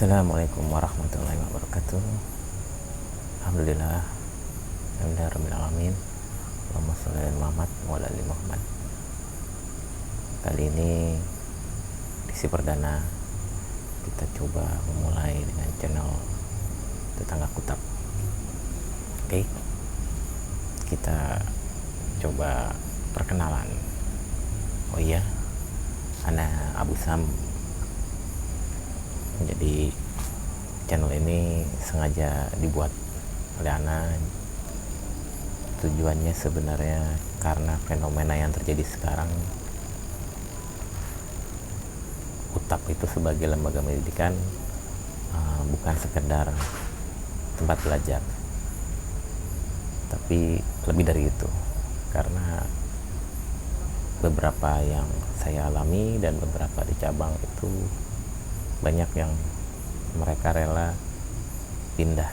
Assalamualaikum warahmatullahi wabarakatuh. Alhamdulillah, rabbil alamin. Allahumma sholli ala Muhammad wa ala ali Muhammad. Kali ini edisi perdana kita coba memulai dengan channel Tetangga Kutab. Oke, kita coba perkenalan. Oh iya, ana Abu Sam. Jadi channel ini sengaja dibuat oleh Ana. Tujuannya sebenarnya karena fenomena yang terjadi sekarang, UTAP itu sebagai lembaga pendidikan bukan sekedar tempat belajar, tapi lebih dari itu. Karena beberapa yang saya alami dan beberapa di cabang itu banyak yang mereka rela pindah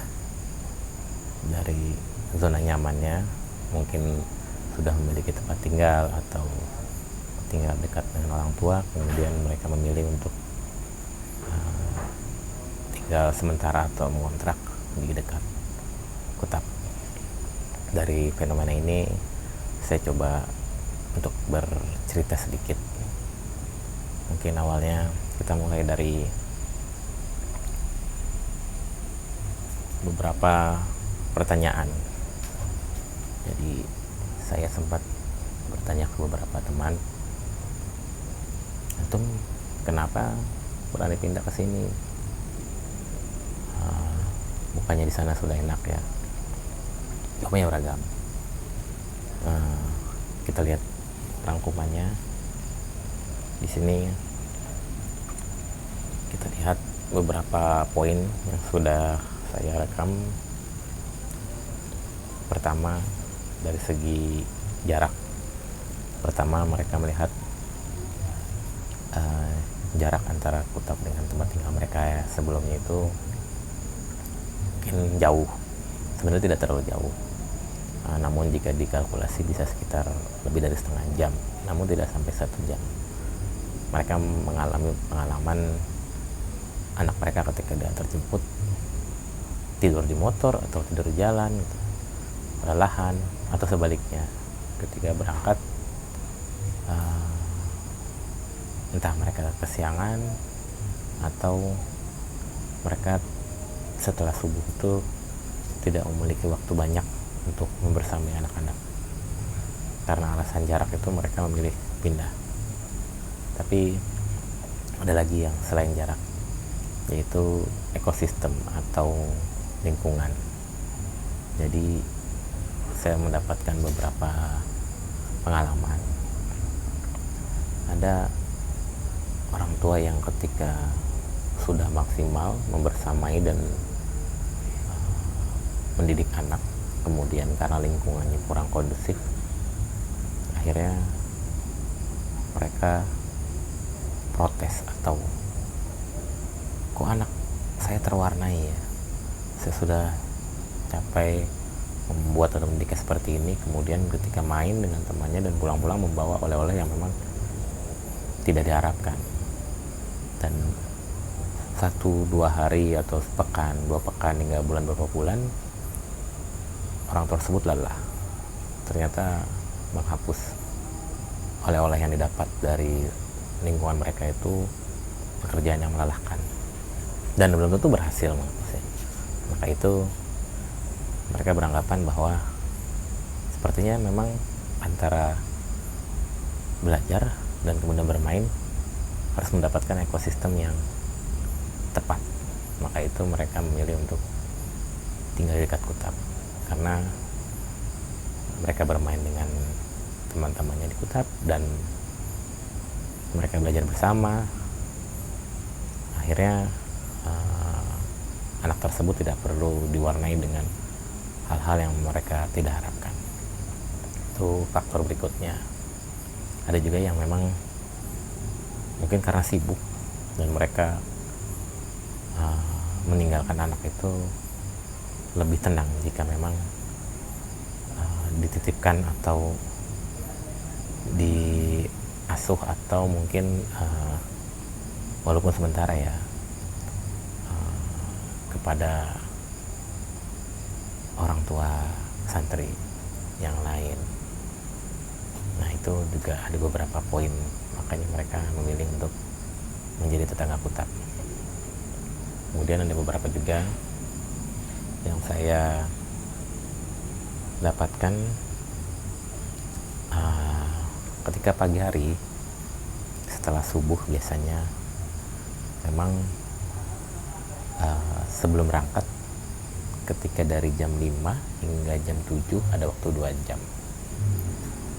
dari zona nyamannya, mungkin sudah memiliki tempat tinggal atau tinggal dekat dengan orang tua, kemudian mereka memilih untuk tinggal sementara atau mengontrak di dekat Kutab. Dari fenomena ini saya coba untuk bercerita sedikit. Mungkin awalnya kita mulai dari beberapa pertanyaan. Jadi saya sempat bertanya ke beberapa teman, antum kenapa berani pindah ke sini? Bukannya di sana sudah enak ya? Jawabannya beragam. Kita lihat rangkumannya di sini. Kita lihat beberapa poin yang sudah saya rekam. Pertama, dari segi jarak. Pertama, mereka melihat jarak antara Kutab dengan tempat tinggal mereka ya, sebelumnya itu mungkin jauh. Sebenarnya tidak terlalu jauh, namun jika dikalkulasi bisa sekitar lebih dari setengah jam, namun tidak sampai 1 jam. Mereka mengalami pengalaman anak mereka ketika diantar jemput tidur di motor atau tidur di jalan gitu, kelelahan, atau sebaliknya ketika berangkat entah mereka kesiangan atau mereka setelah subuh itu tidak memiliki waktu banyak untuk membersamai anak-anak. Karena alasan jarak itu mereka memilih pindah. Tapi ada lagi yang selain jarak, yaitu ekosistem atau lingkungan. Jadi saya mendapatkan beberapa pengalaman. Ada orang tua yang ketika sudah maksimal membersamai dan mendidik anak, kemudian karena lingkungannya kurang kondusif, akhirnya mereka protes atau kok anak saya terwarnai ya, saya sudah capai membuat atau mendidik seperti ini, kemudian ketika main dengan temannya dan pulang-pulang membawa oleh-oleh yang memang tidak diharapkan, dan 1-2 hari atau sepekan, 2 pekan hingga bulan, beberapa bulan orang tersebut lelah, ternyata menghapus oleh-oleh yang didapat dari lingkungan mereka itu pekerjaan yang melelahkan dan belum tentu berhasil menghapusnya. Maka itu mereka beranggapan bahwa sepertinya memang antara belajar dan kemudian bermain harus mendapatkan ekosistem yang tepat. Maka itu mereka memilih untuk tinggal di dekat Kutab, karena mereka bermain dengan teman-temannya di Kutab dan mereka belajar bersama. Akhirnya anak tersebut tidak perlu diwarnai dengan hal-hal yang mereka tidak harapkan. Itu faktor berikutnya. Ada juga yang memang mungkin karena sibuk dan mereka meninggalkan anak itu lebih tenang jika memang dititipkan atau diasuh, atau mungkin walaupun sementara ya, kepada orang tua santri yang lain. Nah, itu juga ada beberapa poin, makanya mereka memilih untuk menjadi tetangga kutub. Kemudian ada beberapa juga yang saya dapatkan ketika pagi hari setelah subuh biasanya memang sebelum berangkat, ketika dari jam 5 hingga jam 7 ada waktu 2 jam.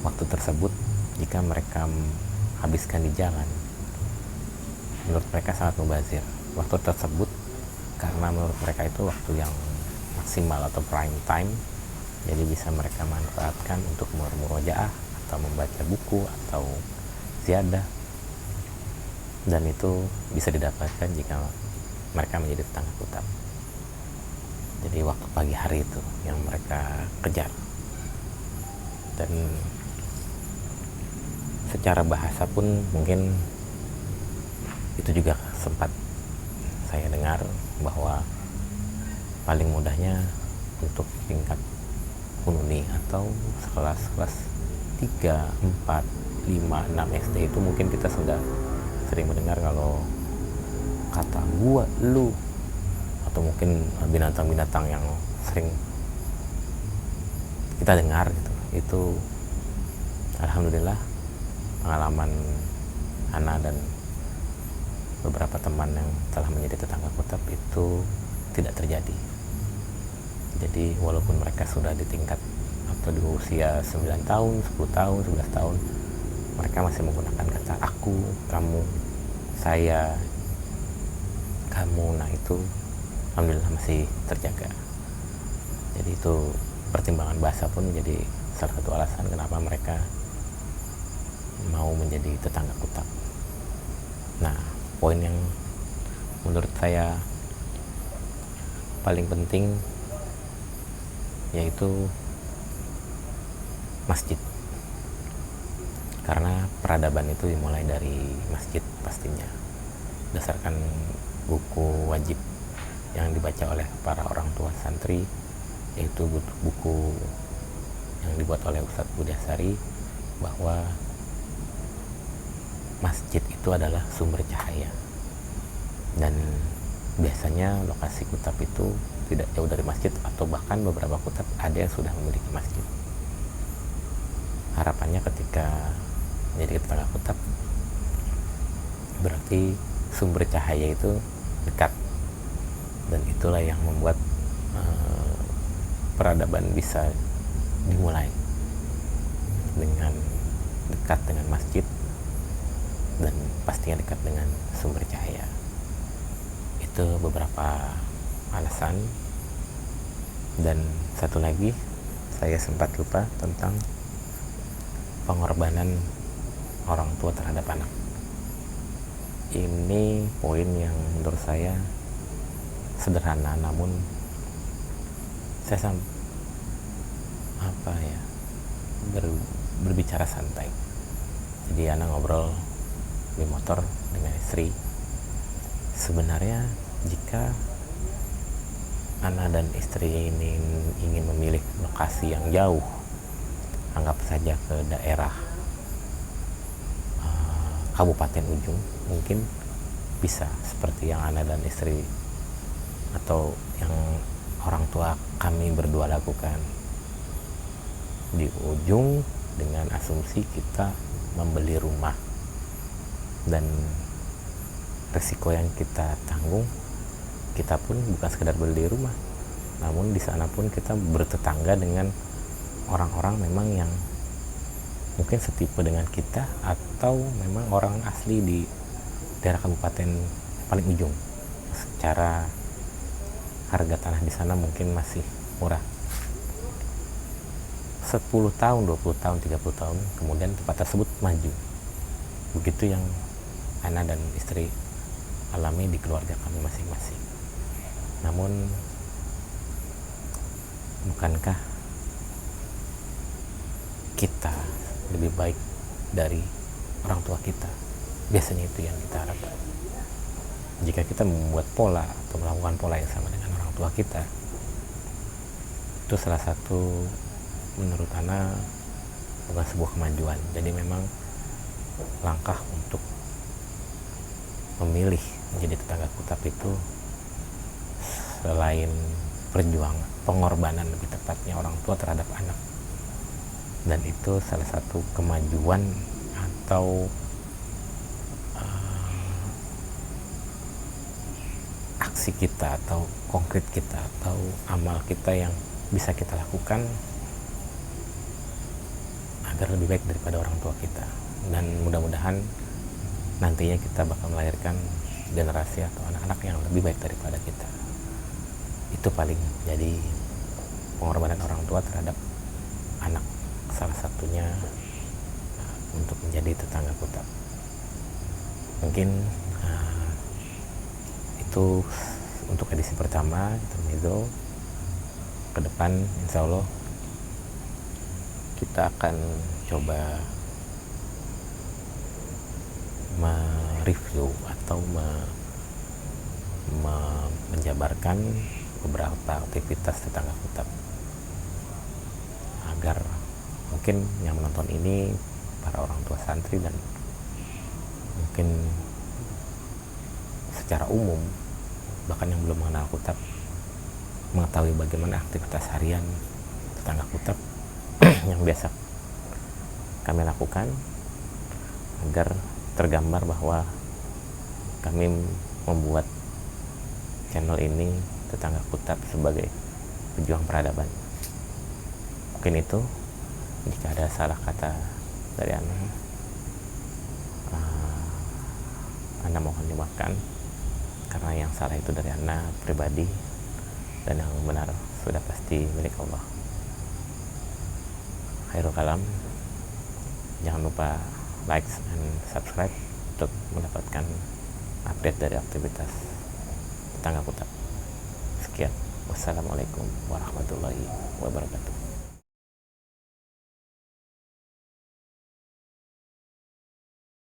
Waktu tersebut jika mereka habiskan di jalan, menurut mereka sangat mubazir. Waktu tersebut karena menurut mereka itu waktu yang maksimal atau prime time, jadi bisa mereka manfaatkan untuk murojaah atau membaca buku atau ziyadah, dan itu bisa didapatkan jika mereka menjadi tetangga kutub. Jadi waktu pagi hari itu yang mereka kejar. Dan secara bahasa pun mungkin itu juga sempat saya dengar bahwa paling mudahnya untuk tingkat Hununi atau kelas 3, 4, 5, 6 SD itu mungkin kita sudah sering mendengar kalau kata gua, lu, atau mungkin binatang-binatang yang sering kita dengar gitu. Itu alhamdulillah pengalaman Ana dan beberapa teman yang telah menjadi tetangga kutub itu tidak terjadi. Jadi walaupun mereka sudah di tingkat atau di usia 9 tahun, 10 tahun, 11 tahun, mereka masih menggunakan kata aku, kamu, saya, kamu. Nah, itu alhamdulillah masih terjaga. Jadi itu pertimbangan bahasa pun menjadi salah satu alasan kenapa mereka mau menjadi tetangga kutub. Nah, poin yang menurut saya paling penting yaitu masjid, karena peradaban itu dimulai dari masjid pastinya, berdasarkan buku wajib yang dibaca oleh para orang tua santri, yaitu buku yang dibuat oleh Ustadz Budi Asari, bahwa masjid itu adalah sumber cahaya, dan biasanya lokasi kutub itu tidak jauh dari masjid, atau bahkan beberapa kutub ada yang sudah memiliki masjid. Harapannya ketika menjadi tetangga kutub berarti sumber cahaya itu dekat, dan itulah yang membuat peradaban bisa dimulai dengan dekat dengan masjid dan pastinya dekat dengan sumber cahaya. Itu beberapa alasan. Dan satu lagi, saya sempat lupa tentang pengorbanan orang tua terhadap anak. Ini poin yang menurut saya sederhana, namun saya berbicara santai. Jadi anak ngobrol di motor dengan istri. Sebenarnya jika anak dan istri ini ingin memilih lokasi yang jauh, anggap saja ke daerah Kabupaten Ujung, mungkin bisa seperti yang anak dan istri atau yang orang tua kami berdua lakukan di ujung, dengan asumsi kita membeli rumah, dan resiko yang kita tanggung, kita pun bukan sekedar beli rumah, namun di sana pun kita bertetangga dengan orang-orang memang yang mungkin setipe dengan kita, atau memang orang asli di daerah kabupaten paling ujung. Secara harga tanah di sana mungkin masih murah. 10 tahun, 20 tahun, 30 tahun kemudian tempat tersebut maju. Begitu yang anak dan istri alami di keluarga kami masing-masing. Namun bukankah kita lebih baik dari orang tua kita? Biasanya itu yang kita harapkan. Jika kita membuat pola atau melakukan pola yang sama dengan orang orang tua kita. Itu salah satu menurut Ana bukan sebuah kemajuan. Jadi memang langkah untuk memilih menjadi tetangga kutub itu selain perjuangan, pengorbanan lebih tepatnya orang tua terhadap anak, dan itu salah satu kemajuan atau aksi kita atau konkret kita atau amal kita yang bisa kita lakukan agar lebih baik daripada orang tua kita. Dan mudah-mudahan nantinya kita bakal melahirkan generasi atau anak-anak yang lebih baik daripada kita. Itu paling jadi pengorbanan orang tua terhadap anak, salah satunya untuk menjadi tetangga kutub. Mungkin itu untuk edisi pertama Intermezzo. Ke depan insya Allah kita akan coba mereview atau menjabarkan beberapa aktivitas tetangga kutub, agar mungkin yang menonton ini para orang tua santri dan mungkin secara umum bahkan yang belum mengenal kutub mengetahui bagaimana aktivitas harian tetangga kutub yang biasa kami lakukan, agar tergambar bahwa kami membuat channel ini tetangga kutub sebagai pejuang peradaban. Mungkin itu, jika ada salah kata dari Anda mohon dimaafkan, karena yang salah itu dari Anda pribadi dan yang benar sudah pasti milik Allah. Khairul kalam, jangan lupa like dan subscribe untuk mendapatkan update dari aktivitas tetangga kutub. Sekian, wassalamualaikum warahmatullahi wabarakatuh.